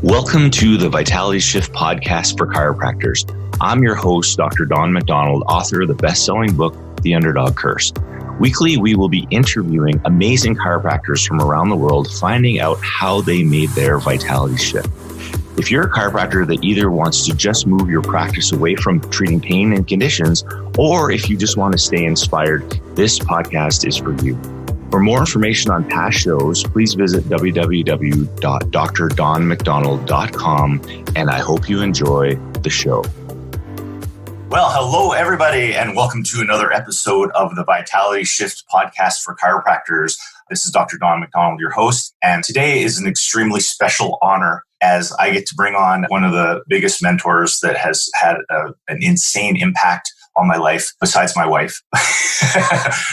Welcome to the Vitality Shift podcast for chiropractors. I'm your host, Dr. Don McDonald, author of the best-selling book, The Underdog Curse. Weekly, we will be interviewing amazing chiropractors from around the world, finding out how they made their vitality shift. If you're a chiropractor that either wants to just move your practice away from treating pain and conditions, or if you just want to stay inspired, this podcast is for you. For more information on past shows, please visit www.drdonmcdonald.com, and I hope you enjoy the show. Well, hello, everybody, and welcome to another episode of the Vitality Shift podcast for chiropractors. This is Dr. Don McDonald, your host, and today is an extremely special honor as I get to bring on one of the biggest mentors that has had an insane impact on my life, besides my wife.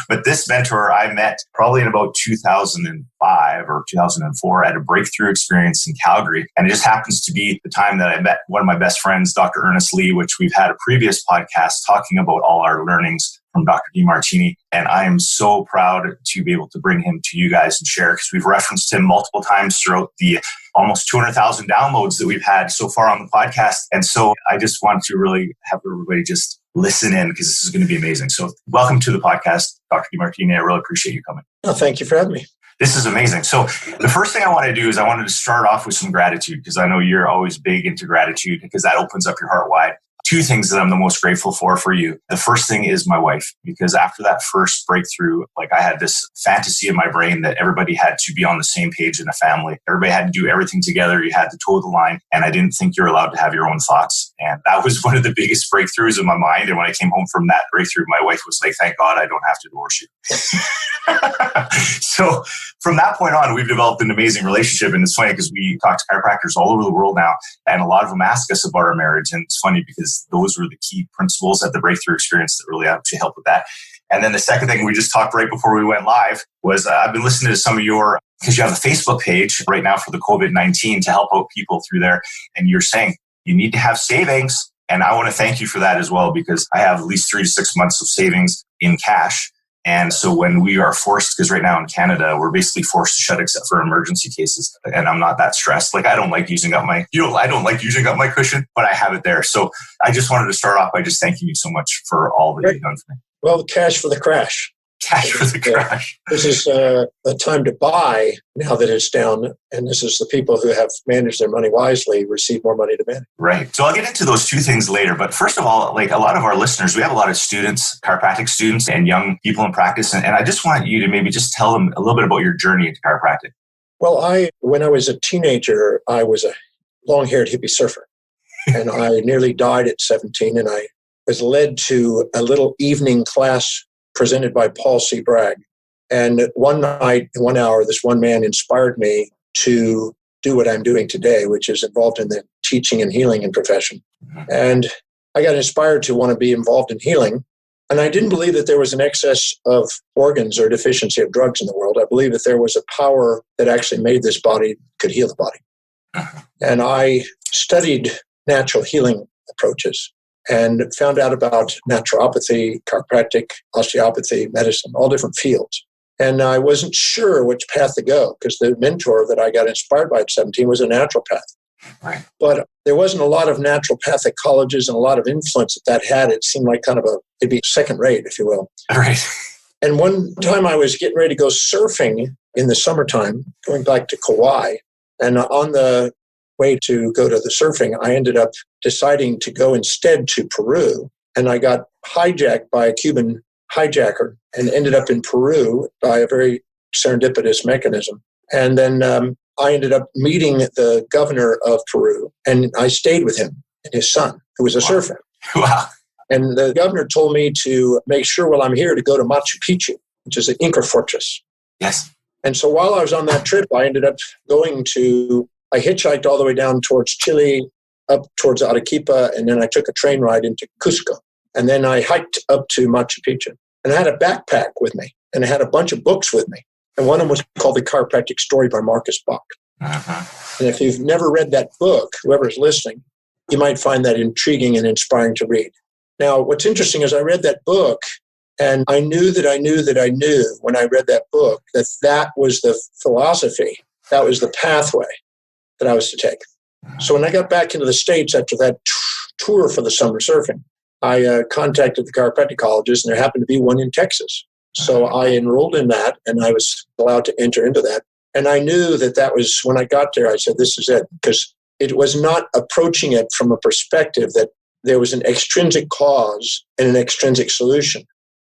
But this mentor I met probably in about 2005 or 2004 at a breakthrough experience in Calgary. And it just happens to be the time that I met one of my best friends, Dr. Ernest Lee, which we've had a previous podcast talking about all our learnings from Dr. Demartini. And I am so proud to be able to bring him to you guys and share, because we've referenced him multiple times throughout the almost 200,000 downloads that we've had so far on the podcast. And so I just want to really have everybody just listen in, because this is going to be amazing. So welcome to the podcast, Dr. Demartini. I really appreciate you coming. Oh, thank you for having me. This is amazing. So the first thing I want to do is I wanted to start off with some gratitude, because I know you're always big into gratitude, because that opens up your heart wide. Two things that I'm the most grateful for you. The first thing is my wife, because after that first breakthrough, like I had this fantasy in my brain that everybody had to be on the same page in a family. Everybody had to do everything together. You had to toe the line. And I didn't think you're allowed to have your own thoughts. And that was one of the biggest breakthroughs in my mind. And when I came home from that breakthrough, my wife was like, thank God I don't have to divorce you. So from that point on, we've developed an amazing relationship. And it's funny because we talk to chiropractors all over the world now, and a lot of them ask us about our marriage. And it's funny because those were the key principles at the breakthrough experience that really actually helped with that. And then the second thing we just talked right before we went live was I've been listening to some of your, because you have a Facebook page right now for the COVID-19 to help out people through there. And you're saying you need to have savings. And I want to thank you for that as well, because I have at least 3 to 6 months of savings in cash. And so when we are forced, because right now in Canada, we're basically forced to shut except for emergency cases. And I'm not that stressed. Like I don't like using up my cushion, but I have it there. So I just wanted to start off by just thanking you so much for all that you've done for me. Well, cash for the crash. Cash for the crash. This is a time to buy now that it's down. And this is the people who have managed their money wisely receive more money to manage. Right. So I'll get into those two things later. But first of all, like a lot of our listeners, we have a lot of students, chiropractic students and young people in practice. And I just want you to maybe just tell them a little bit about your journey into chiropractic. Well, when I was a teenager, I was a long-haired hippie surfer. And I nearly died at 17. And I was led to a little evening class presented by Paul C. Bragg. And one night, in 1 hour, this one man inspired me to do what I'm doing today, which is involved in the teaching and healing and profession. And I got inspired to want to be involved in healing. And I didn't believe that there was an excess of organs or deficiency of drugs in the world. I believe that there was a power that actually made this body, could heal the body. And I studied natural healing approaches and found out about naturopathy, chiropractic, osteopathy, medicine, all different fields. And I wasn't sure which path to go, because the mentor that I got inspired by at 17 was a naturopath. Right. But there wasn't a lot of naturopathic colleges and a lot of influence that had. It seemed like kind of it'd be second rate, if you will. Right. And one time I was getting ready to go surfing in the summertime, going back to Kauai, and on the way to go to the surfing, I ended up deciding to go instead to Peru. And I got hijacked by a Cuban hijacker and ended up in Peru by a very serendipitous mechanism. And then I ended up meeting the governor of Peru, and I stayed with him and his son, who was a surfer. Wow. And the governor told me to make sure while I'm here to go to Machu Picchu, which is an Inca fortress. Yes. And so while I was on that trip, I ended up I hitchhiked all the way down towards Chile, up towards Arequipa, and then I took a train ride into Cusco. And then I hiked up to Machu Picchu. And I had a backpack with me, and I had a bunch of books with me. And one of them was called The Chiropractic Story by Marcus Bach. Uh-huh. And if you've never read that book, whoever's listening, you might find that intriguing and inspiring to read. Now, what's interesting is I read that book, and I knew when I read that book that was the philosophy, that was the pathway that I was to take. So when I got back into the States after that tour for the summer surfing, I contacted the chiropracticologists, and there happened to be one in Texas. So I enrolled in that, and I was allowed to enter into that. And I knew that was, when I got there, I said, this is it, because it was not approaching it from a perspective that there was an extrinsic cause and an extrinsic solution,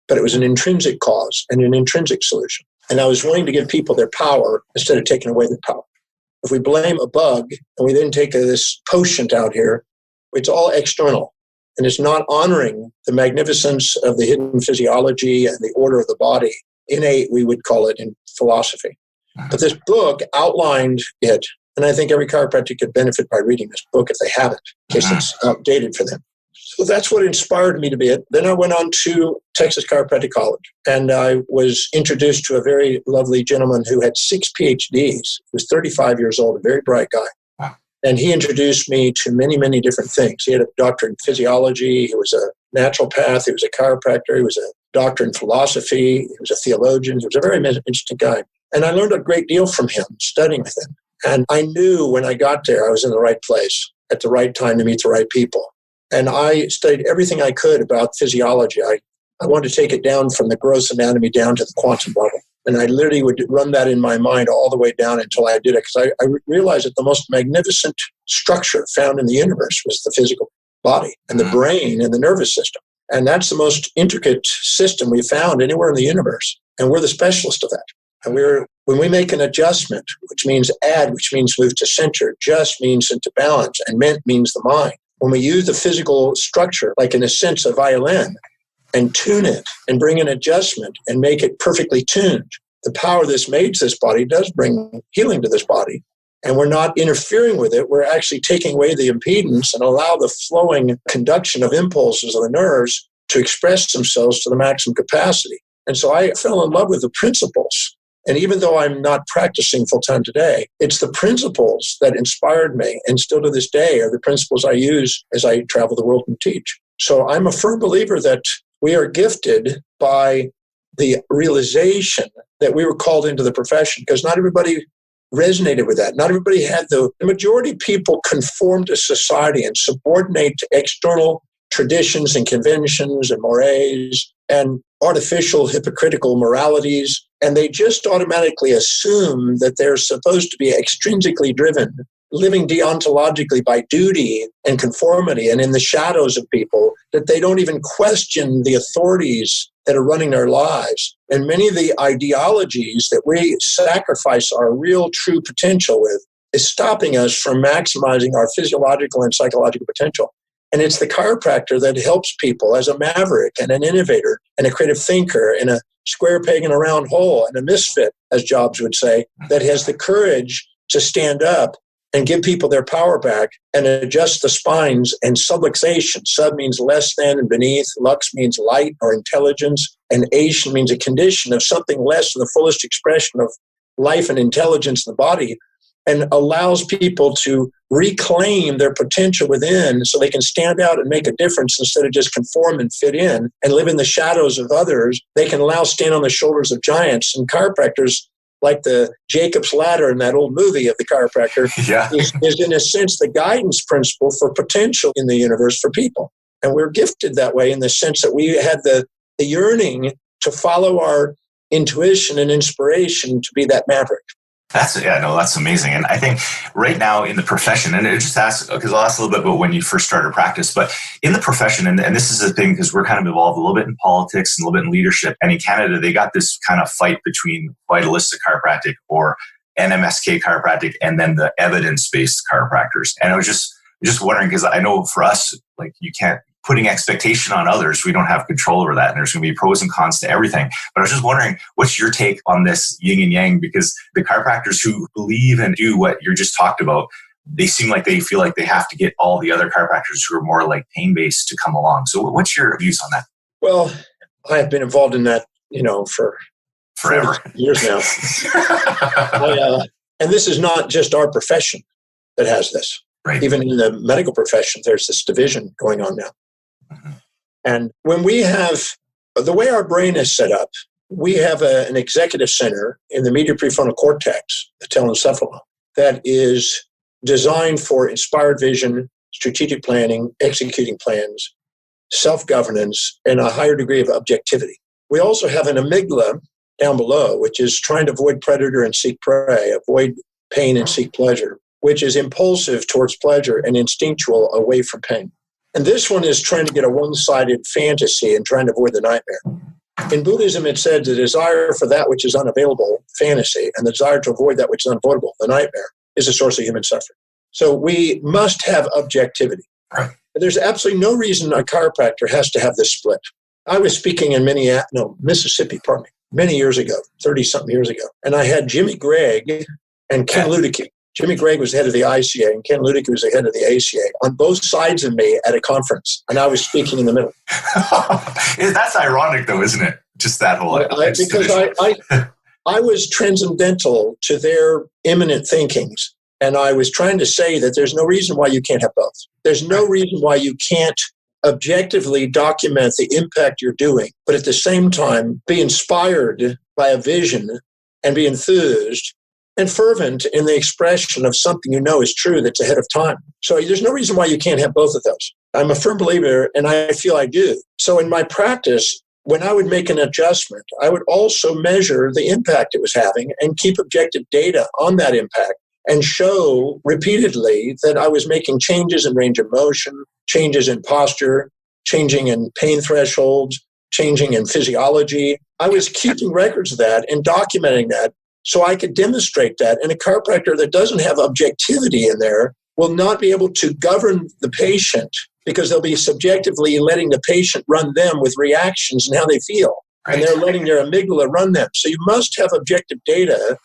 but it was an intrinsic cause and an intrinsic solution. And I was wanting to give people their power instead of taking away their power. If we blame a bug and we then take this quotient out here, it's all external. And it's not honoring the magnificence of the hidden physiology and the order of the body. Innate, we would call it in philosophy. But this book outlined it, and I think every chiropractor could benefit by reading this book if they haven't, in case it's outdated for them. So that's what inspired me to be it. Then I went on to Texas Chiropractic College, and I was introduced to a very lovely gentleman who had 6 PhDs. He was 35 years old, a very bright guy. Wow. And he introduced me to many, many different things. He had a doctorate in physiology. He was a naturopath. He was a chiropractor. He was a doctor in philosophy. He was a theologian. He was a very interesting guy. And I learned a great deal from him, studying with him. And I knew when I got there, I was in the right place at the right time to meet the right people. And I studied everything I could about physiology. I wanted to take it down from the gross anatomy down to the quantum level. And I literally would run that in my mind all the way down until I did it. Because I realized that the most magnificent structure found in the universe was the physical body and the brain and the nervous system. And that's the most intricate system we found anywhere in the universe. And we're the specialist of that. And when we make an adjustment, which means add, which means move to center, just means into balance, and ment means the mind. When we use the physical structure, like in a sense a violin, and tune it and bring an adjustment and make it perfectly tuned, the power this made to this body does bring healing to this body. And we're not interfering with it. We're actually taking away the impedance and allow the flowing conduction of impulses of the nerves to express themselves to the maximum capacity. And so I fell in love with the principles. And even though I'm not practicing full-time today, it's the principles that inspired me, and still to this day are the principles I use as I travel the world and teach. So I'm a firm believer that we are gifted by the realization that we were called into the profession, because not everybody resonated with that. Not everybody had the majority of people conform to society and subordinate to external traditions and conventions and mores and artificial hypocritical moralities. And they just automatically assume that they're supposed to be extrinsically driven, living deontologically by duty and conformity and in the shadows of people, that they don't even question the authorities that are running their lives. And many of the ideologies that we sacrifice our real true potential with is stopping us from maximizing our physiological and psychological potential. And it's the chiropractor that helps people as a maverick and an innovator and a creative thinker and a square peg in a round hole and a misfit, as Jobs would say, that has the courage to stand up and give people their power back and adjust the spines and subluxation. Sub means less than and beneath. Lux means light or intelligence. And ation means a condition of something less than the fullest expression of life and intelligence in the body, and allows people to reclaim their potential within so they can stand out and make a difference instead of just conform and fit in and live in the shadows of others. They can allow stand on the shoulders of giants. And chiropractors, like the Jacob's Ladder in that old movie of the chiropractor, is in a sense the guidance principle for potential in the universe for people. And we're gifted that way in the sense that we had the yearning to follow our intuition and inspiration to be that maverick. That's amazing. And I think right now in the profession, and it just asks, because I'll ask a little bit about when you first started practice, but in the profession, and this is the thing, because we're kind of involved a little bit in politics and a little bit in leadership. And in Canada, they got this kind of fight between vitalistic chiropractic or NMSK chiropractic and then the evidence-based chiropractors. And I was just wondering, because I know for us, like you can't, putting expectation on others, we don't have control over that. And there's going to be pros and cons to everything. But I was just wondering, what's your take on this yin and yang? Because the chiropractors who believe and do what you just talked about, they seem like they feel like they have to get all the other chiropractors who are more like pain-based to come along. So what's your views on that? Well, I have been involved in that, for forever years now. And this is not just our profession that has this. Right. Even in the medical profession, there's this division going on now. Mm-hmm. And when we have, the way our brain is set up, we have an executive center in the medial prefrontal cortex, the telencephalon, that is designed for inspired vision, strategic planning, executing plans, self-governance, and a higher degree of objectivity. We also have an amygdala down below, which is trying to avoid predator and seek prey, avoid pain and seek pleasure, which is impulsive towards pleasure and instinctual away from pain. And this one is trying to get a one-sided fantasy and trying to avoid the nightmare. In Buddhism, it said the desire for that which is unavailable, fantasy, and the desire to avoid that which is unavoidable, the nightmare, is a source of human suffering. So we must have objectivity. There's absolutely no reason a chiropractor has to have this split. I was speaking in Mississippi, many years ago, 30-something years ago, and I had Jimmy Gregg and Ken Luedecke. Jimmy Gregg was the head of the ICA, and Ken Luedecke was the head of the ACA, on both sides of me at a conference, and I was speaking in the middle. That's ironic, though, isn't it? Just that whole... Because I was transcendental to their imminent thinkings, and I was trying to say that there's no reason why you can't have both. There's no reason why you can't objectively document the impact you're doing, but at the same time be inspired by a vision and be enthused and fervent in the expression of something you know is true that's ahead of time. So there's no reason why you can't have both of those. I'm a firm believer, and I feel I do. So in my practice, when I would make an adjustment, I would also measure the impact it was having and keep objective data on that impact and show repeatedly that I was making changes in range of motion, changes in posture, changing in pain thresholds, changing in physiology. I was keeping records of that and documenting that so I could demonstrate that. And a chiropractor that doesn't have objectivity in there will not be able to govern the patient because they'll be subjectively letting the patient run them with reactions and how they feel. Right. And they're letting their amygdala run them. So you must have objective data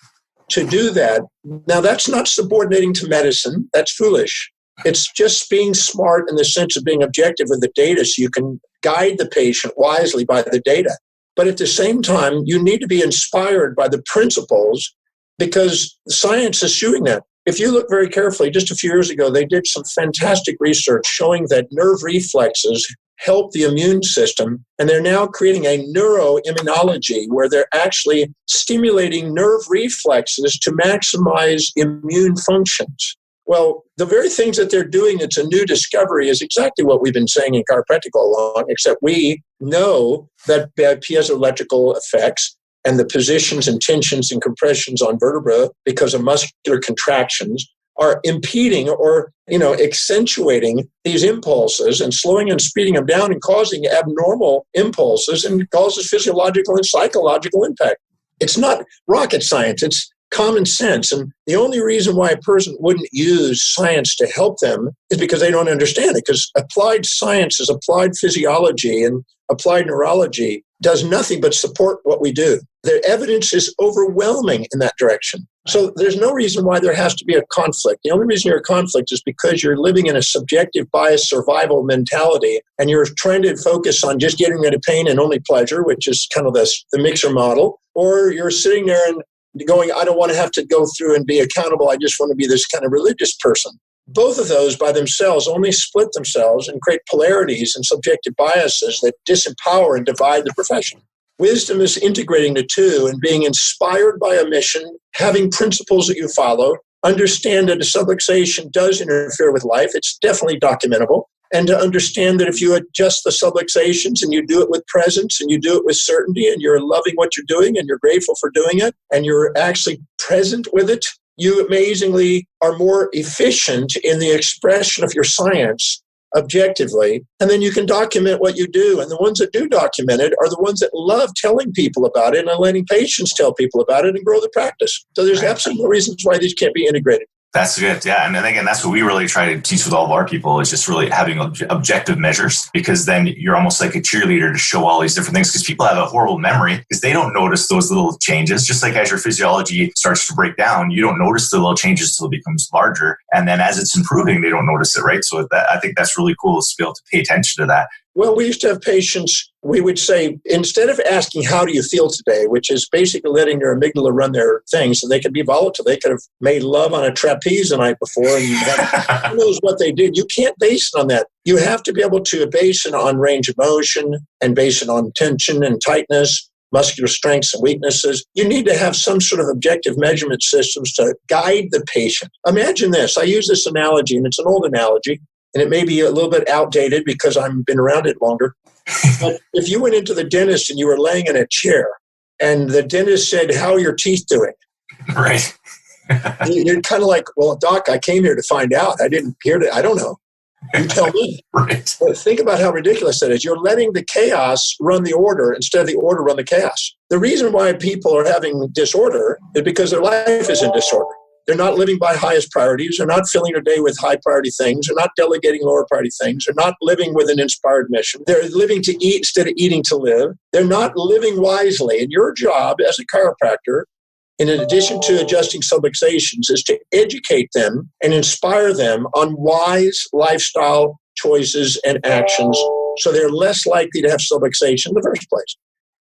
to do that. Now, that's not subordinating to medicine. That's foolish. It's just being smart in the sense of being objective with the data so you can guide the patient wisely by the data. But at the same time, you need to be inspired by the principles because science is showing that. If you look very carefully, just a few years ago, they did some fantastic research showing that nerve reflexes help the immune system. And they're now creating a neuroimmunology where they're actually stimulating nerve reflexes to maximize immune functions. Well, the very things that they're doing, it's a new discovery, is exactly what we've been saying in chiropractic all along, except we know that piezoelectrical effects and the positions and tensions and compressions on vertebra because of muscular contractions are impeding or, accentuating these impulses and slowing and speeding them down and causing abnormal impulses and causes physiological and psychological impact. It's not rocket science. It's common sense. And the only reason why a person wouldn't use science to help them is because they don't understand it. Because applied science is applied physiology and applied neurology does nothing but support what we do. The evidence is overwhelming in that direction. So there's no reason why there has to be a conflict. The only reason you're a conflict is because you're living in a subjective bias survival mentality and you're trying to focus on just getting rid of pain and only pleasure, which is kind of the mixer model, or you're sitting there and going, I don't want to have to go through and be accountable. I just want to be this kind of religious person. Both of those by themselves only split themselves and create polarities and subjective biases that disempower and divide the profession. Wisdom is integrating the two and being inspired by a mission, having principles that you follow, understand that a subluxation does interfere with life. It's definitely documentable. And to understand that if you adjust the subluxations and you do it with presence and you do it with certainty and you're loving what you're doing and you're grateful for doing it and you're actually present with it, you amazingly are more efficient in the expression of your science objectively. And then you can document what you do. And the ones that do document it are the ones that love telling people about it and letting patients tell people about it and grow the practice. So there's absolutely no reasons why these can't be integrated. That's good. Yeah. And again, that's what we really try to teach with all of our people is just really having objective measures, because then you're almost like a cheerleader to show all these different things, because people have a horrible memory because they don't notice those little changes. Just like as your physiology starts to break down, you don't notice the little changes till it becomes larger. And then as it's improving, they don't notice it, right? So I think that's really cool to be able to pay attention to that. Well, we used to have patients, we would say, instead of asking, how do you feel today, which is basically letting their amygdala run their things, and they could be volatile. They could have made love on a trapeze the night before, and who knows what they did. You can't base it on that. You have to be able to base it on range of motion and base it on tension and tightness muscular strengths and weaknesses. You need to have some sort of objective measurement systems to guide the patient. Imagine this. I use this analogy, and it's an old analogy, and it may be a little bit outdated because I've been around it longer. But if you went into the dentist and you were laying in a chair and the dentist said, "How are your teeth doing?" Right. You're kind of like, "Well, doc, I came here to find out. I didn't hear it. I don't know. You tell me." Right. But think about how ridiculous that is. You're letting the chaos run the order instead of the order run the chaos. The reason why people are having disorder is because their life is in disorder. They're not living by highest priorities. They're not filling their day with high priority things. They're not delegating lower priority things. They're not living with an inspired mission. They're living to eat instead of eating to live. They're not living wisely. And your job as a chiropractor, in addition to adjusting subluxations, is to educate them and inspire them on wise lifestyle choices and actions so they're less likely to have subluxation in the first place.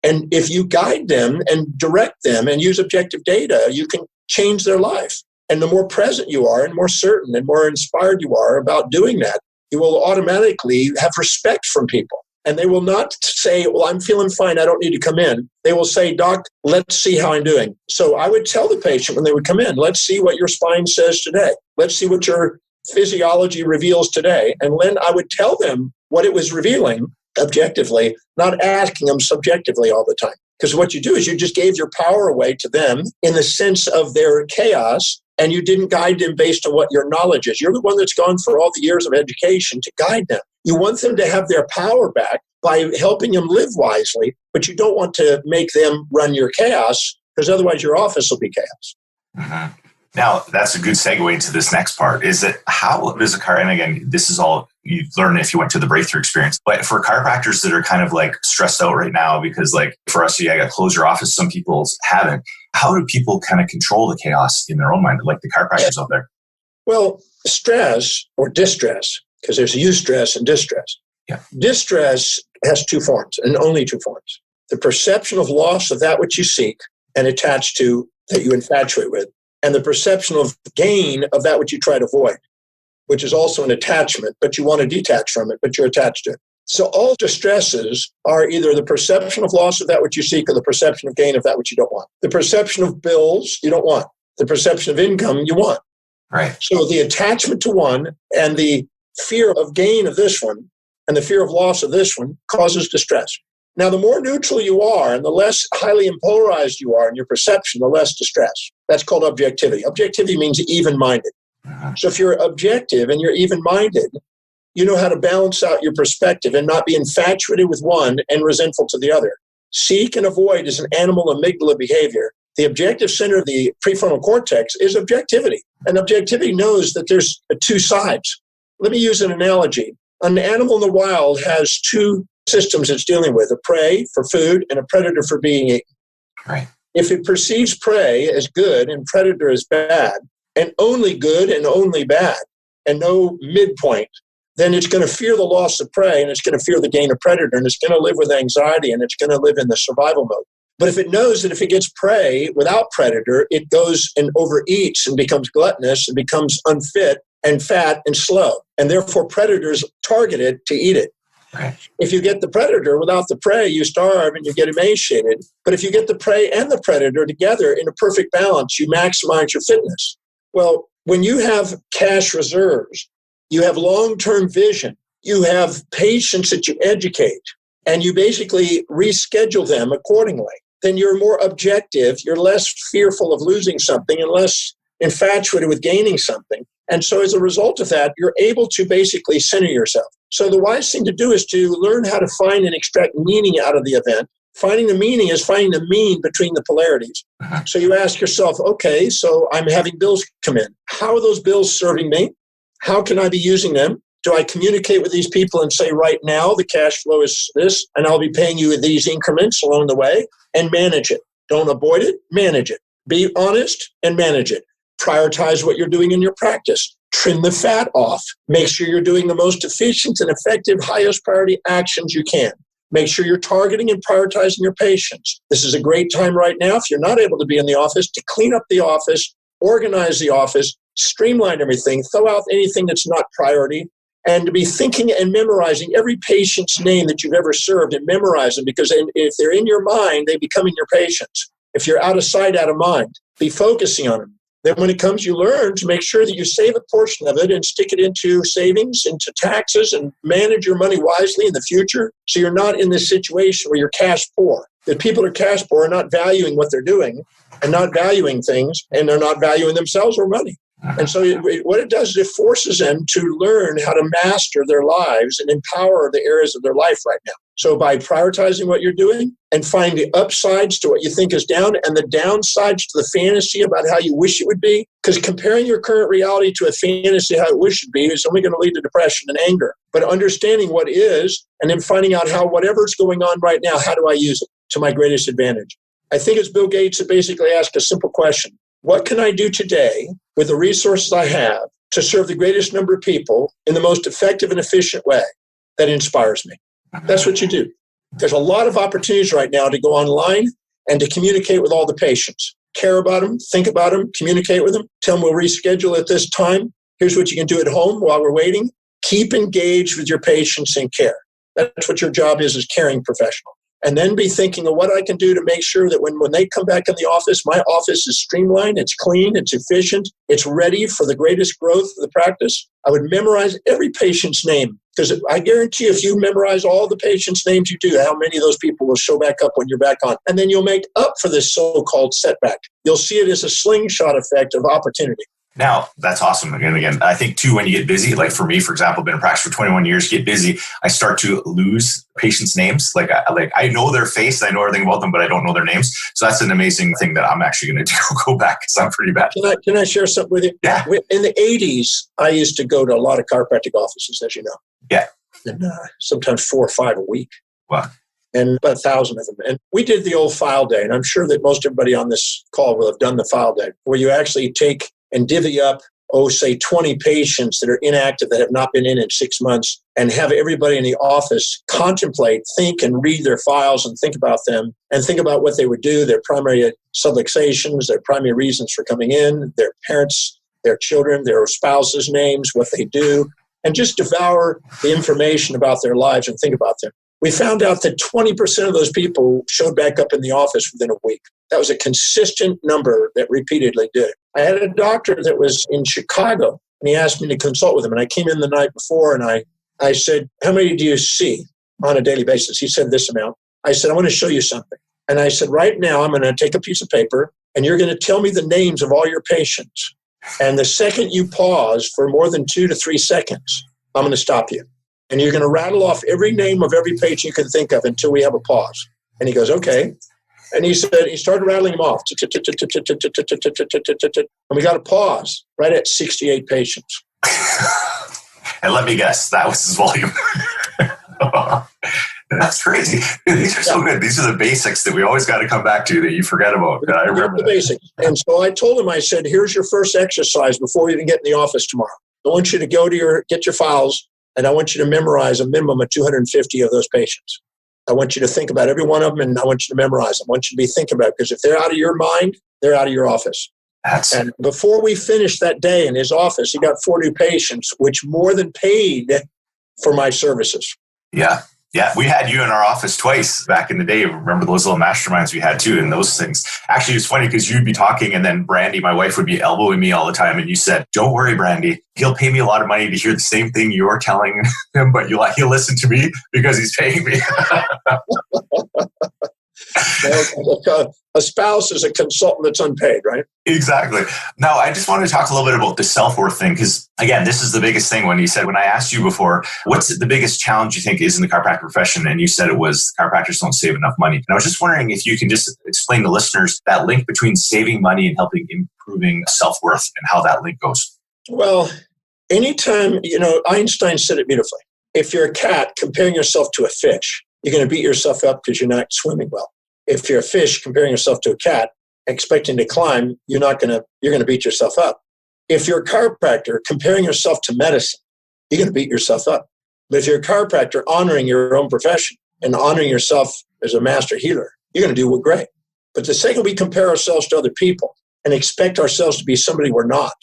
And if you guide them and direct them and use objective data, you can change their life. And the more present you are and more certain and more inspired you are about doing that, you will automatically have respect from people. And they will not say, "Well, I'm feeling fine. I don't need to come in." They will say, "Doc, let's see how I'm doing." So I would tell the patient when they would come in, "Let's see what your spine says today. Let's see what your physiology reveals today." And then I would tell them what it was revealing objectively, not asking them subjectively all the time. Because what you do is you just gave your power away to them in the sense of their chaos, and you didn't guide them based on what your knowledge is. You're the one that's gone for all the years of education to guide them. You want them to have their power back by helping them live wisely, but you don't want to make them run your chaos, because otherwise your office will be chaos. Mm-hmm. Now, that's a good segue into this next part, is that how does a and again, this is all you learn if you went to the breakthrough experience, but for chiropractors that are kind of like stressed out right now, because like for us, you got to close your office, some people haven't. How do people kind of control the chaos in their own mind, like the chiropractors out there? Well, stress or distress, because there's eustress and distress. Yeah. Distress has two forms and only two forms. The perception of loss of that which you seek and attach to that you infatuate with, and the perception of gain of that which you try to avoid, which is also an attachment, but you want to detach from it, but you're attached to it. So all distresses are either the perception of loss of that which you seek or the perception of gain of that which you don't want. The perception of bills you don't want. The perception of income you want. Right. So the attachment to one and the fear of gain of this one and the fear of loss of this one causes distress. Now, the more neutral you are and the less highly polarized you are in your perception, the less distress. That's called objectivity. Objectivity means even-minded. So if you're objective and you're even-minded, you know how to balance out your perspective and not be infatuated with one and resentful to the other. Seek and avoid is an animal amygdala behavior. The objective center of the prefrontal cortex is objectivity. And objectivity knows that there's two sides. Let me use an analogy. An animal in the wild has two systems it's dealing with, a prey for food and a predator for being eaten. Right. If it perceives prey as good and predator as bad, and only good and only bad, and no midpoint, then it's going to fear the loss of prey and it's going to fear the gain of predator, and it's going to live with anxiety and it's going to live in the survival mode. But if it knows that if it gets prey without predator, it goes and overeats and becomes gluttonous and becomes unfit and fat and slow, and therefore predators target it to eat it. Right. If you get the predator without the prey, you starve and you get emaciated. But if you get the prey and the predator together in a perfect balance, you maximize your fitness. Well, when you have cash reserves, you have long-term vision, you have patients that you educate, and you basically reschedule them accordingly, then you're more objective, you're less fearful of losing something and less infatuated with gaining something. And so as a result of that, you're able to basically center yourself. So the wise thing to do is to learn how to find and extract meaning out of the event. Finding the meaning is finding the mean between the polarities. So you ask yourself, okay, so I'm having bills come in. How are those bills serving me? How can I be using them? Do I communicate with these people and say, right now, the cash flow is this, and I'll be paying you these increments along the way, and manage it. Don't avoid it, manage it. Be honest and manage it. Prioritize what you're doing in your practice. Trim the fat off. Make sure you're doing the most efficient and effective, highest priority actions you can. Make sure you're targeting and prioritizing your patients. This is a great time right now, if you're not able to be in the office, to clean up the office, organize the office, streamline everything, throw out anything that's not priority, and to be thinking and memorizing every patient's name that you've ever served and memorize them, because if they're in your mind, they become in your patients. If you're out of sight, out of mind, be focusing on them. Then when it comes, you learn to make sure that you save a portion of it and stick it into savings, into taxes, and manage your money wisely in the future, so you're not in this situation where you're cash poor. That people are cash poor are not valuing what they're doing and not valuing things, and they're not valuing themselves or money. And so what it does is it forces them to learn how to master their lives and empower the areas of their life right now. So by prioritizing what you're doing and find the upsides to what you think is down and the downsides to the fantasy about how you wish it would be, because comparing your current reality to a fantasy how it wish it would be is only going to lead to depression and anger. But understanding what is and then finding out how whatever's going on right now, how do I use it to my greatest advantage? I think it's Bill Gates that basically asked a simple question. What can I do today with the resources I have to serve the greatest number of people in the most effective and efficient way that inspires me? That's what you do. There's a lot of opportunities right now to go online and to communicate with all the patients. Care about them, think about them, communicate with them, tell them we'll reschedule at this time. Here's what you can do at home while we're waiting. Keep engaged with your patients and care. That's what your job is as caring professional. And then be thinking of what I can do to make sure that when they come back in the office, my office is streamlined, it's clean, it's efficient, it's ready for the greatest growth of the practice. I would memorize every patient's name, because I guarantee if you memorize all the patients' names you do, how many of those people will show back up when you're back on. And then you'll make up for this so-called setback. You'll see it as a slingshot effect of opportunity. Now, that's awesome. Again, I think too, when you get busy, like for me, for example, been in practice for 21 years, get busy, I start to lose patients' names. I know their face, I know everything about them, but I don't know their names. So that's an amazing thing that I'm actually going to go back, because I'm pretty bad. Can I share something with you? Yeah. In the 80s, I used to go to a lot of chiropractic offices, as you know. Yeah. And sometimes 4 or 5 a week. Wow. And about 1,000 of them. And we did the old file day. And I'm sure that most everybody on this call will have done the file day, where you actually take and divvy up, say 20 patients that are inactive, that have not been in 6 months, and have everybody in the office contemplate, think, and read their files and think about them and think about what they would do, their primary subluxations, their primary reasons for coming in, their parents, their children, their spouses' names, what they do, and just devour the information about their lives and think about them. We found out that 20% of those people showed back up in the office within a week. That was a consistent number that repeatedly did. I had a doctor that was in Chicago, and he asked me to consult with him. And I came in the night before, and I said, how many do you see on a daily basis? He said, this amount. I said, I want to show you something. And I said, right now, I'm going to take a piece of paper, and you're going to tell me the names of all your patients. And the second you pause for more than 2 to 3 seconds, I'm going to stop you. And you're going to rattle off every name of every patient you can think of until we have a pause. And he goes, okay. And he started rattling them off. And we got a pause right at 68 patients. And let me guess, that was his volume. That's crazy. These are so good. These are the basics that we always got to come back to that you forget about. I remember the basics. And so I told him, I said, here's your first exercise before we even get in the office tomorrow. I want you to go to get your files, and I want you to memorize a minimum of 250 of those patients. I want you to think about every one of them, and I want you to memorize them. I want you to be thinking about it, because if they're out of your mind, they're out of your office. And before we finished that day in his office, he got 4 new patients, which more than paid for my services. Yeah. Yeah, we had you in our office twice back in the day. Remember those little masterminds we had too, and those things. Actually, it was funny because you'd be talking, and then Brandy, my wife, would be elbowing me all the time. And you said, don't worry, Brandy, he'll pay me a lot of money to hear the same thing you're telling him, but he'll listen to me because he's paying me. A spouse is a consultant that's unpaid, right? Exactly. Now, I just wanted to talk a little bit about the self-worth thing, because, again, this is the biggest thing. When I asked you before, what's the biggest challenge you think is in the chiropractic profession? And you said it was chiropractors don't save enough money. And I was just wondering if you can just explain to listeners that link between saving money and helping improving self-worth and how that link goes. Well, anytime, Einstein said it beautifully. If you're a cat, comparing yourself to a fish, you're going to beat yourself up because you're not swimming well. If you're a fish comparing yourself to a cat, expecting to climb, you're going to beat yourself up. If you're a chiropractor comparing yourself to medicine, you're going to beat yourself up. But if you're a chiropractor honoring your own profession and honoring yourself as a master healer, you're going to do great. But the second we compare ourselves to other people and expect ourselves to be somebody we're not,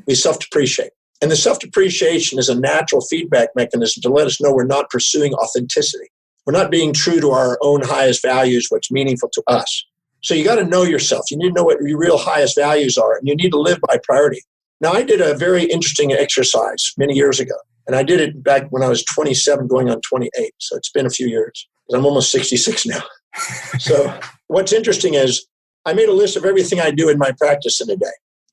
we self-depreciate. And the self-depreciation is a natural feedback mechanism to let us know we're not pursuing authenticity. We're not being true to our own highest values, what's meaningful to us. So you got to know yourself. You need to know what your real highest values are, and you need to live by priority. Now, I did a very interesting exercise many years ago, and I did it back when I was 27 going on 28. So it's been a few years. I'm almost 66 now. So what's interesting is I made a list of everything I do in my practice in a day.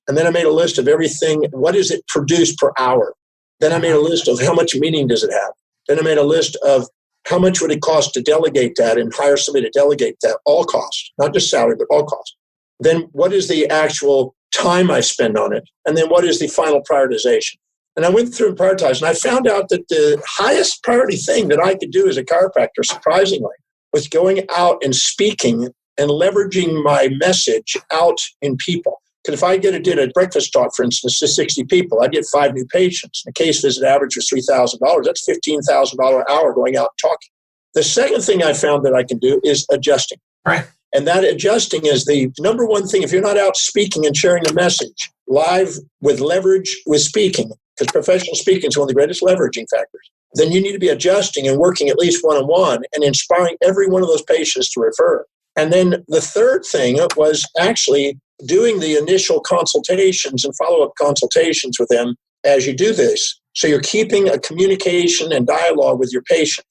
And then I made a list of everything, what does it produce per hour? Then I made a list of how much meaning does it have? Then I made a list of how much would it cost to delegate that and hire somebody to delegate that, all cost, not just salary, but all cost. Then what is the actual time I spend on it? And then what is the final prioritization? And I went through and prioritized, and I found out that the highest priority thing that I could do as a chiropractor, surprisingly, was going out and speaking and leveraging my message out in people. Because if I did a breakfast talk, for instance, to 60 people, I get 5 new patients. And a case visit average was $3,000. That's $15,000 an hour going out and talking. The second thing I found that I can do is adjusting. Right. And that adjusting is the number one thing. If you're not out speaking and sharing a message live with leverage with speaking, because professional speaking is one of the greatest leveraging factors, then you need to be adjusting and working at least one-on-one and inspiring every one of those patients to refer. And then the third thing was actually doing the initial consultations and follow-up consultations with them as you do this. So you're keeping a communication and dialogue with your patient.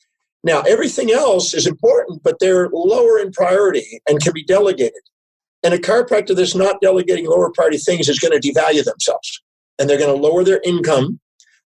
Now, everything else is important, but they're lower in priority and can be delegated. And a chiropractor that's not delegating lower priority things is going to devalue themselves. And they're going to lower their income.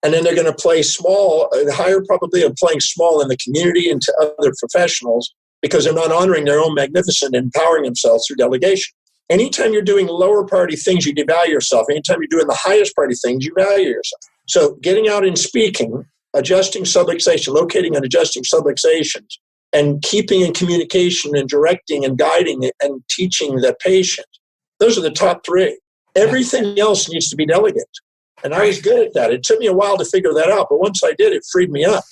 And then they're going to play small, a higher probability of playing small in the community and to other professionals because they're not honoring their own magnificent and empowering themselves through delegation. Anytime you're doing lower priority things, you devalue yourself. Anytime you're doing the highest priority things, you value yourself. So getting out and speaking, adjusting subluxation, locating and adjusting subluxations, and keeping in communication and directing and guiding and teaching the patient, those are the top 3. Everything else needs to be delegated. And I was good at that. It took me a while to figure that out, but once I did, it freed me up.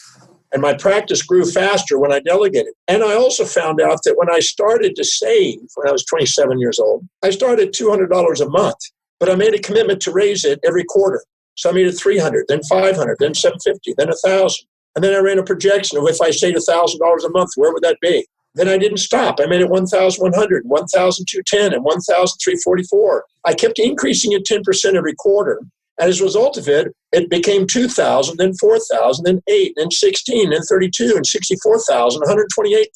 And my practice grew faster when I delegated. And I also found out that when I started to save, when I was 27 years old, I started $200 a month, but I made a commitment to raise it every quarter. So I made it $300, then $500, then $750, then $1,000. And then I ran a projection of if I saved $1,000 a month, where would that be? Then I didn't stop. I made it $1,100, $1,210, and $1,344. I kept increasing it 10% every quarter. And as a result of it, it became $2,000, then $4,000, then $8,000, then $16,000, then $32,000, and $64,000,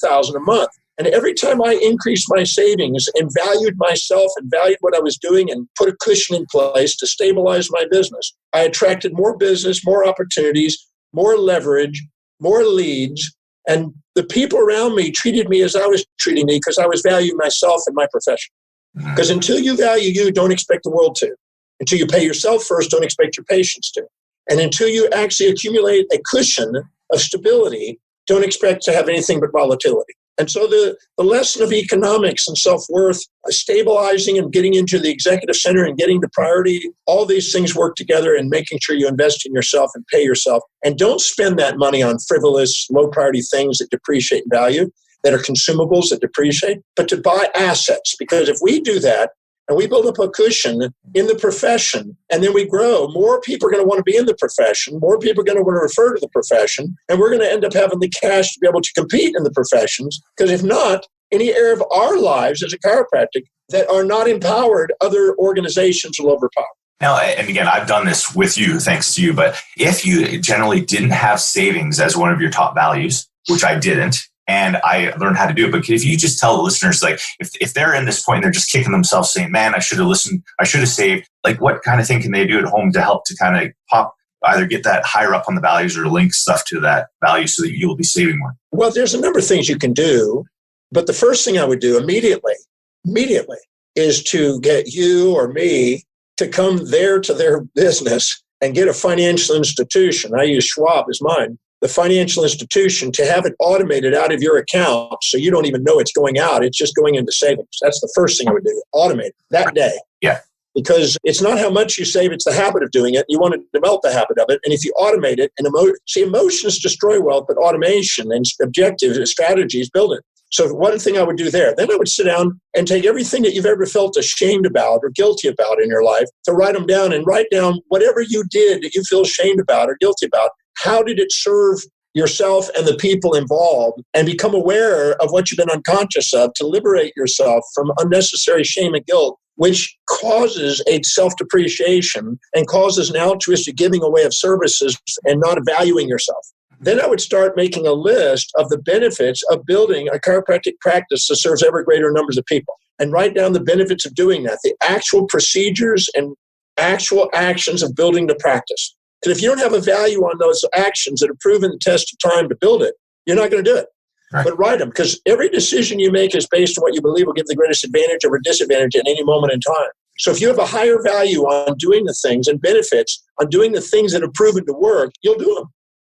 $128,000 a month. And every time I increased my savings and valued myself and valued what I was doing and put a cushion in place to stabilize my business, I attracted more business, more opportunities, more leverage, more leads, and the people around me treated me as I was treating me because I was valuing myself and my profession. Because until you value you, don't expect the world to. Until you pay yourself first, don't expect your patients to. And until you actually accumulate a cushion of stability, don't expect to have anything but volatility. And so the lesson of economics and self-worth, stabilizing and getting into the executive center and getting to priority, all these things work together and making sure you invest in yourself and pay yourself. And don't spend that money on frivolous, low-priority things that depreciate in value, that are consumables that depreciate, but to buy assets. Because if we do that, and we build up a cushion in the profession, and then we grow, more people are going to want to be in the profession, more people are going to want to refer to the profession, and we're going to end up having the cash to be able to compete in the professions. Because if not, any area of our lives as a chiropractic that are not empowered, other organizations will overpower. Now, and again, I've done this with you, thanks to you, but if you generally didn't have savings as one of your top values, which I didn't, and I learned how to do it. But if you just tell the listeners, like, if they're in this point and they're just kicking themselves saying, man, I should have listened, I should have saved, like, what kind of thing can they do at home to help to kind of either get that higher up on the values or link stuff to that value so that you'll be saving more? Well, there's a number of things you can do. But the first thing I would do immediately is to get you or me to come there to their business and get a financial institution. I use Schwab as mine. The financial institution, to have it automated out of your account so you don't even know it's going out. It's just going into savings. That's the first thing I would do, automate it that day. Yeah. Because it's not how much you save, it's the habit of doing it. You want to develop the habit of it. And if you automate it, and emotions destroy wealth, but automation and objective strategies build it. So one thing I would do there, then I would sit down and take everything that you've ever felt ashamed about or guilty about in your life to write them down and write down whatever you did that you feel ashamed about or guilty about. How did it serve yourself and the people involved, and become aware of what you've been unconscious of to liberate yourself from unnecessary shame and guilt, which causes a self-depreciation and causes an altruistic giving away of services and not valuing yourself. Then I would start making a list of the benefits of building a chiropractic practice that serves ever greater numbers of people, and write down the benefits of doing that, the actual procedures and actual actions of building the practice. Because if you don't have a value on those actions that have proven the test of time to build it, you're not going to do it. Right. But write them, because every decision you make is based on what you believe will give the greatest advantage or disadvantage at any moment in time. So if you have a higher value on doing the things and benefits on doing the things that have proven to work, you'll do them.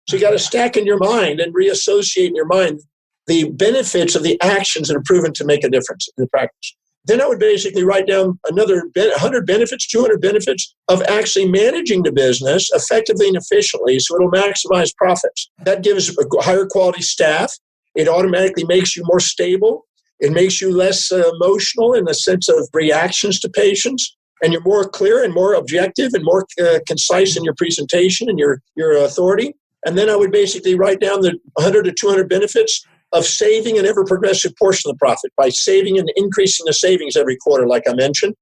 So you got to stack in your mind and reassociate in your mind the benefits of the actions that are proven to make a difference in the practice. Then I would basically write down another 100 benefits, 200 benefits of actually managing the business effectively and efficiently so it'll maximize profits. That gives a higher quality staff. It automatically makes you more stable. It makes you less emotional in the sense of reactions to patients. And you're more clear and more objective and more concise in your presentation and your authority. And then I would basically write down the 100 to 200 benefits of saving an ever-progressive portion of the profit by saving and increasing the savings every quarter, like I mentioned.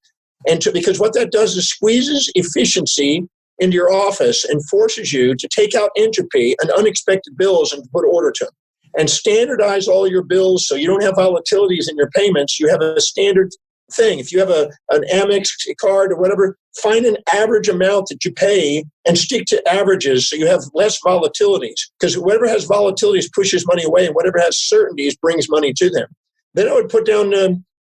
Because what that does is squeezes efficiency into your office and forces you to take out entropy and unexpected bills and put order to them. And standardize all your bills so you don't have volatilities in your payments. You have a standard thing. If you have an Amex card or whatever, find an average amount that you pay and stick to averages so you have less volatilities. Because whatever has volatilities pushes money away, and whatever has certainties brings money to them. Then I would put down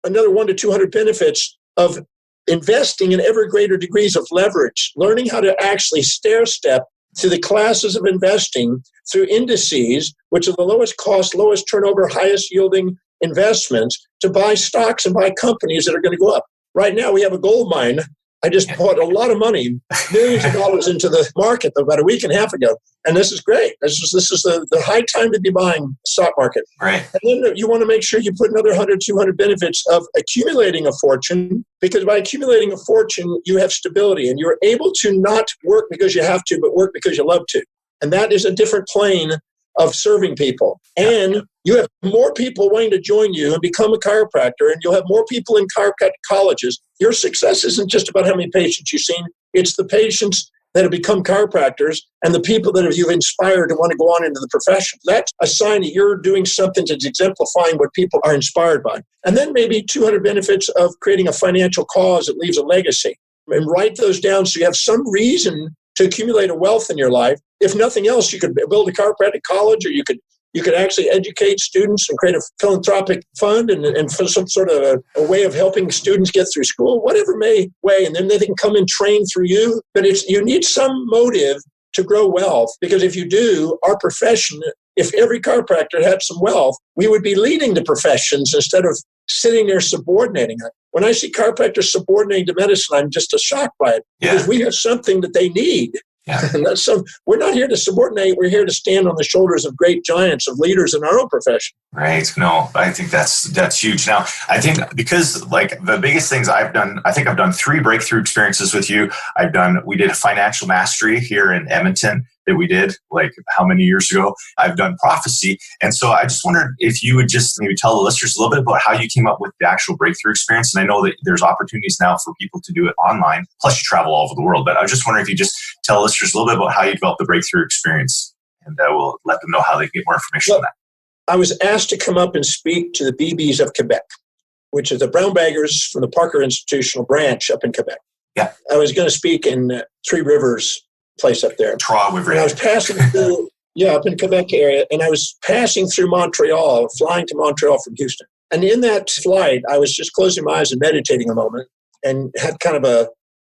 another 100 to 200 benefits of investing in ever greater degrees of leverage, learning how to actually stair-step through the classes of investing through indices, which are the lowest cost, lowest turnover, highest yielding investments, to buy stocks and buy companies that are going to go up. Right now, we have a gold mine. I just bought a lot of money, millions of dollars into the market about a week and a half ago. And this is great. This is the high time to be buying the stock market. Right. And then you want to make sure you put another 100, 200 benefits of accumulating a fortune, because by accumulating a fortune, you have stability and you're able to not work because you have to, but work because you love to. And that is a different plane of serving people. And you have more people wanting to join you and become a chiropractor, and you'll have more people in chiropractic colleges. Your success isn't just about how many patients you've seen. It's the patients that have become chiropractors and the people that you've inspired to want to go on into the profession. That's a sign that you're doing something that's exemplifying what people are inspired by. And then maybe 200 benefits of creating a financial cause that leaves a legacy. And write those down so you have some reason to accumulate a wealth in your life. If nothing else, you could build a chiropractic college, or you could actually educate students and create a philanthropic fund and for some sort of a way of helping students get through school, whatever way, and then they can come and train through you. But you need some motive to grow wealth, because if you do, our profession, if every chiropractor had some wealth, we would be leading the professions instead of sitting there subordinating it. When I see chiropractors subordinating to medicine, I'm just shocked by it, because we have something that they need. Yeah. And we're not here to subordinate. We're here to stand on the shoulders of great giants, of leaders in our own profession. Right. No, I think that's huge. Now, I think because like the biggest things I've done 3 breakthrough experiences with you. We did a financial mastery here in Edmonton that we did like how many years ago. I've done prophecy. And so I just wondered if you would just maybe tell the listeners a little bit about how you came up with the actual breakthrough experience. And I know that there's opportunities now for people to do it online, plus you travel all over the world. But I was just wondering if you just tell listeners a little bit about how you developed the breakthrough experience, and we'll let them know how they can get more information on that. I was asked to come up and speak to the BBs of Quebec, which is the brown baggers from the Parker Institutional branch up in Quebec. Yeah. I was going to speak in Three Rivers place up there. Trois-Rivières. And I was passing through, up in Quebec area, and I was passing through Montreal, flying to Montreal from Houston. And in that flight, I was just closing my eyes and meditating a moment, and had kind of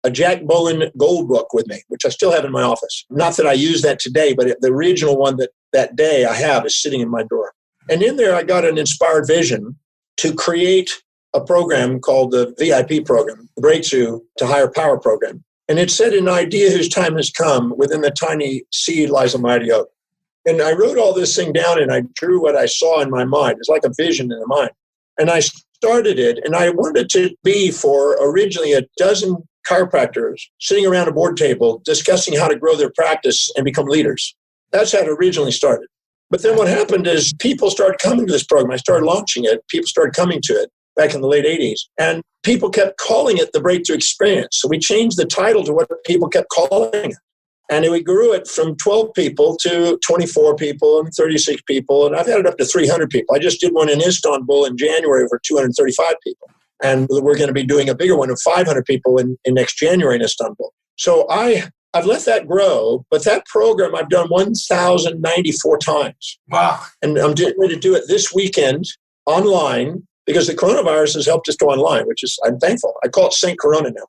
a Jack Bowen gold book with me, which I still have in my office. Not that I use that today, but the original one that day I have is sitting in my drawer. And in there, I got an inspired vision to create a program called the VIP program, the Breakthrough to Higher Power program. And it said, an idea whose time has come, within the tiny seed lies a mighty oak. And I wrote all this thing down and I drew what I saw in my mind. It's like a vision in the mind. And I started it, and I wanted it to be for originally a dozen chiropractors sitting around a board table discussing how to grow their practice and become leaders. That's how it originally started. But then what happened is people started coming to this program. I started launching it. People started coming to it back in the late 80s. And people kept calling it the Breakthrough Experience. So we changed the title to what people kept calling it. And we grew it from 12 people to 24 people and 36 people. And I've had it up to 300 people. I just did one in Istanbul in January for 235 people. And we're going to be doing a bigger one of 500 people in next January in Istanbul. So I've let that grow, but that program I've done 1,094 times. Wow. And I'm going to do it this weekend online because the coronavirus has helped us go online, which is, I'm thankful. I call it Saint Corona now.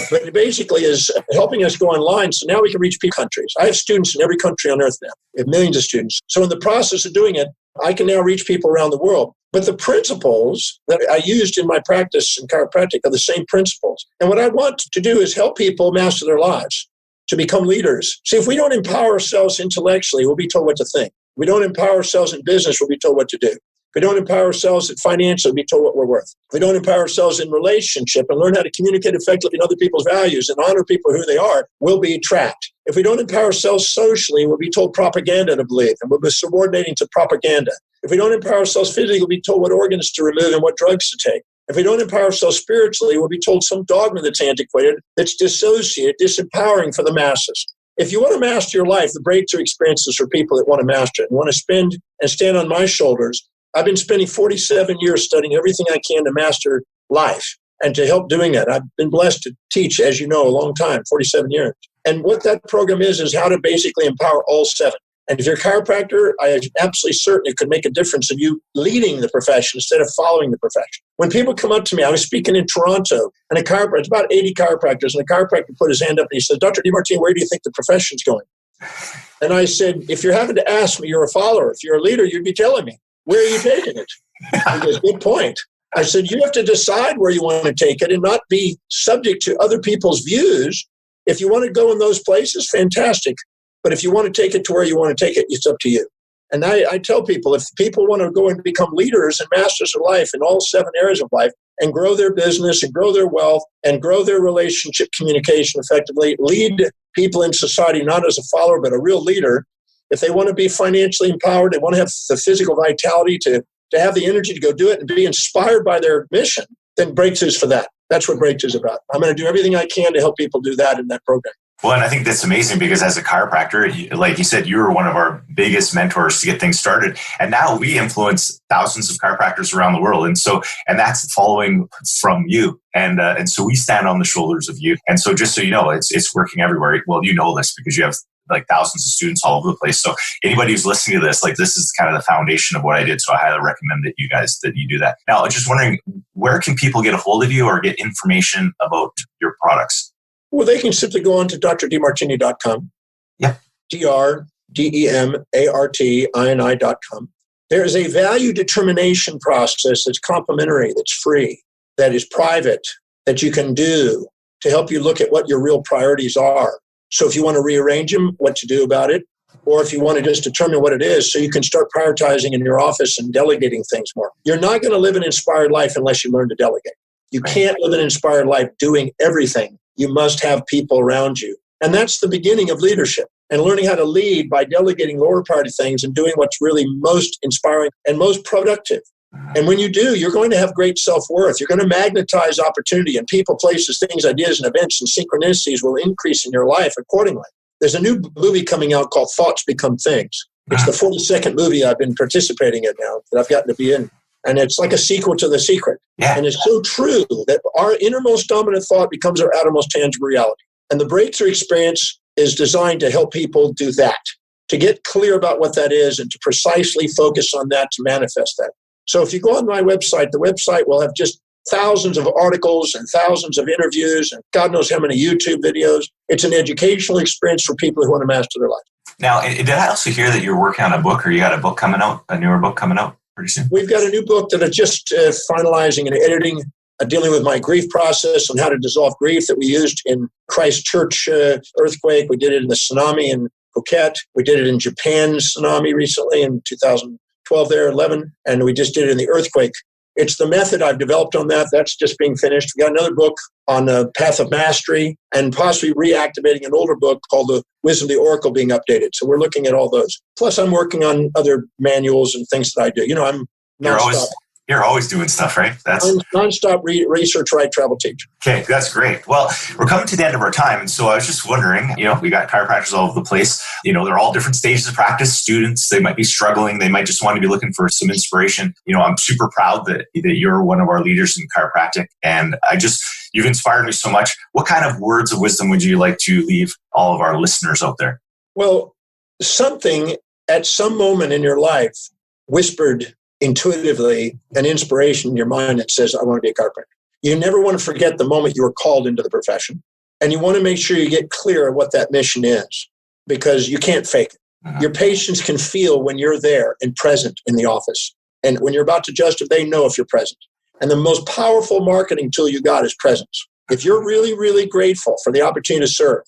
But it basically is helping us go online. So now we can reach people countries. I have students in every country on earth now. We have millions of students. So in the process of doing it, I can now reach people around the world. But the principles that I used in my practice in chiropractic are the same principles. And what I want to do is help people master their lives, to become leaders. See, if we don't empower ourselves intellectually, we'll be told what to think. If we don't empower ourselves in business, we'll be told what to do. If we don't empower ourselves financially, we'll be told what we're worth. If we don't empower ourselves in relationship and learn how to communicate effectively in other people's values and honor people who they are, we'll be trapped. If we don't empower ourselves socially, we'll be told propaganda to believe, and we'll be subordinating to propaganda. If we don't empower ourselves physically, we'll be told what organs to remove and what drugs to take. If we don't empower ourselves spiritually, we'll be told some dogma that's antiquated, that's dissociated, disempowering for the masses. If you want to master your life, the breakthrough experiences for people that want to master it and want to spend and stand on my shoulders. I've been spending 47 years studying everything I can to master life and to help doing that. I've been blessed to teach, as you know, a long time, 47 years. And what that program is how to basically empower all seven. And if you're a chiropractor, I am absolutely certain it could make a difference in you leading the profession instead of following the profession. When people come up to me, I was speaking in Toronto, and a chiropractor, it's about 80 chiropractors, and a chiropractor put his hand up and he said, Dr. Demartini, where do you think the profession's going? And I said, if you're having to ask me, you're a follower. If you're a leader, you'd be telling me. Where are you taking it? He goes, good point. I said, you have to decide where you want to take it and not be subject to other people's views. If you want to go in those places, fantastic. But if you want to take it to where you want to take it, it's up to you. And I tell people, if people want to go and become leaders and masters of life in all seven areas of life and grow their business and grow their wealth and grow their relationship communication effectively, lead people in society, not as a follower, but a real leader. If they want to be financially empowered, they want to have the physical vitality to have the energy to go do it and be inspired by their mission, then Breakthrough's for that. That's what Breakthrough's about. I'm going to do everything I can to help people do that in that program. Well, and I think that's amazing because as a chiropractor, like you said, you were one of our biggest mentors to get things started. And now we influence thousands of chiropractors around the world. And that's following from you. And so we stand on the shoulders of you. And so just so you know, it's working everywhere. Well, you know this because you have like thousands of students all over the place. So anybody who's listening to this, like this is kind of the foundation of what I did. So I highly recommend that you do that. Now, I'm just wondering, where can people get a hold of you or get information about your products? Well, they can simply go on to drdemartini.com. Yeah. DRDEMARTINI.com. There is a value determination process that's complimentary, that's free, that is private, that you can do to help you look at what your real priorities are. So if you want to rearrange them, what to do about it, or if you want to just determine what it is so you can start prioritizing in your office and delegating things more. You're not going to live an inspired life unless you learn to delegate. You can't live an inspired life doing everything. You must have people around you. And that's the beginning of leadership. And learning how to lead by delegating lower priority things and doing what's really most inspiring and most productive. And when you do, you're going to have great self-worth. You're going to magnetize opportunity, and people, places, things, ideas, and events and synchronicities will increase in your life accordingly. There's a new movie coming out called Thoughts Become Things. It's the 42nd movie I've been participating in now that I've gotten to be in. And it's like a sequel to The Secret. Yeah. And it's so true that our innermost dominant thought becomes our outermost tangible reality. And the breakthrough experience is designed to help people do that, to get clear about what that is and to precisely focus on that to manifest that. So if you go on my website, the website will have just thousands of articles and thousands of interviews and God knows how many YouTube videos. It's an educational experience for people who want to master their life. Now, did I also hear that you're working on a book, or you got a book coming out, a newer book coming out pretty soon? We've got a new book that I'm just finalizing and editing, dealing with my grief process on how to dissolve grief that we used in Christchurch earthquake. We did it in the tsunami in Phuket. We did it in Japan's tsunami recently in 2012 there, 11. And we just did it in the earthquake. It's the method I've developed on that. That's just being finished. We got another book on the path of mastery and possibly reactivating an older book called The Wisdom of the Oracle being updated. So we're looking at all those. Plus, I'm working on other manuals and things that I do. I'm nonstop. You're always doing stuff, right? That's nonstop research, write, travel, teach. Okay, that's great. Well, we're coming to the end of our time. And so I was just wondering, we got chiropractors all over the place. They're all different stages of practice. Students, they might be struggling. They might just want to be looking for some inspiration. I'm super proud that you're one of our leaders in chiropractic. And you've inspired me so much. What kind of words of wisdom would you like to leave all of our listeners out there? Well, something at some moment in your life whispered intuitively an inspiration in your mind that says, I want to be a chiropractor. You never want to forget the moment you were called into the profession. And you want to make sure you get clear on what that mission is, because you can't fake it. Uh-huh. Your patients can feel when you're there and present in the office. And when you're about to adjust them, they know if you're present. And the most powerful marketing tool you got is presence. If you're really, really grateful for the opportunity to serve,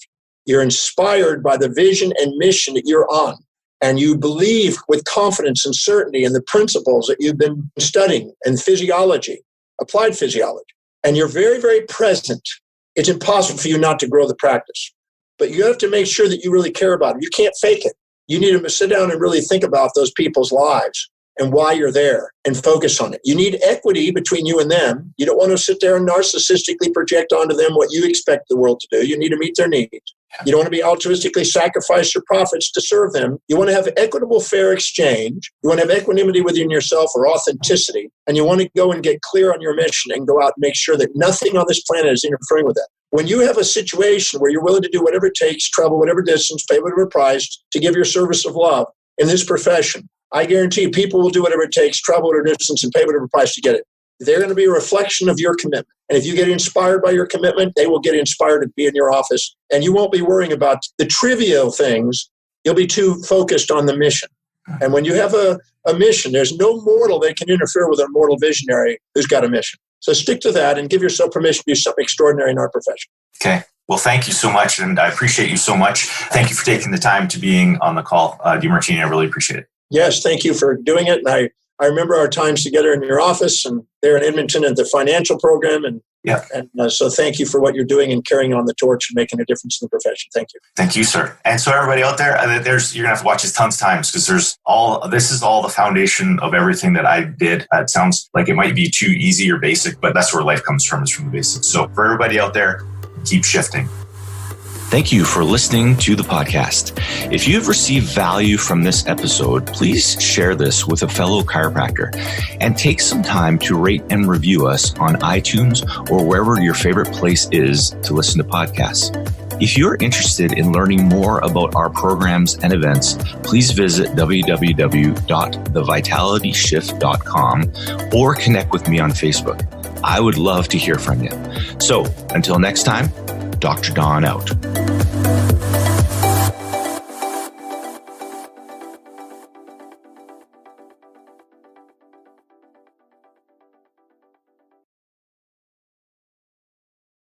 you're inspired by the vision and mission that you're on, and you believe with confidence and certainty in the principles that you've been studying in physiology, applied physiology, and you're very, very present, it's impossible for you not to grow the practice. But you have to make sure that you really care about it. You can't fake it. You need to sit down and really think about those people's lives and why you're there and focus on it. You need equity between you and them. You don't want to sit there and narcissistically project onto them what you expect the world to do. You need to meet their needs. You don't want to be altruistically sacrifice your profits to serve them. You want to have equitable, fair exchange. You want to have equanimity within yourself or authenticity. And you want to go and get clear on your mission and go out and make sure that nothing on this planet is interfering with that. When you have a situation where you're willing to do whatever it takes, travel whatever distance, pay whatever price to give your service of love in this profession, I guarantee people will do whatever it takes, travel whatever distance, and pay whatever price to get it. They're going to be a reflection of your commitment. And if you get inspired by your commitment, they will get inspired to be in your office. And you won't be worrying about the trivial things. You'll be too focused on the mission. And when you have a mission, there's no mortal that can interfere with a mortal visionary who's got a mission. So stick to that and give yourself permission to do something extraordinary in our profession. Okay. Well, thank you so much. And I appreciate you so much. Thank you for taking the time to being on the call, Demartini. I really appreciate it. Yes, thank you for doing it. And I remember our times together in your office and there in Edmonton at the financial program. And so thank you for what you're doing and carrying on the torch and making a difference in the profession. Thank you. Thank you, sir. And so everybody out there, you're going to have to watch this tons of times because this is all the foundation of everything that I did. It sounds like it might be too easy or basic, but that's where life comes from, is from the basics. So for everybody out there, keep shifting. Thank you for listening to the podcast. If you have received value from this episode, please share this with a fellow chiropractor and take some time to rate and review us on iTunes or wherever your favorite place is to listen to podcasts. If you're interested in learning more about our programs and events, please visit www.thevitalityshift.com or connect with me on Facebook. I would love to hear from you. So until next time, Dr. Don out.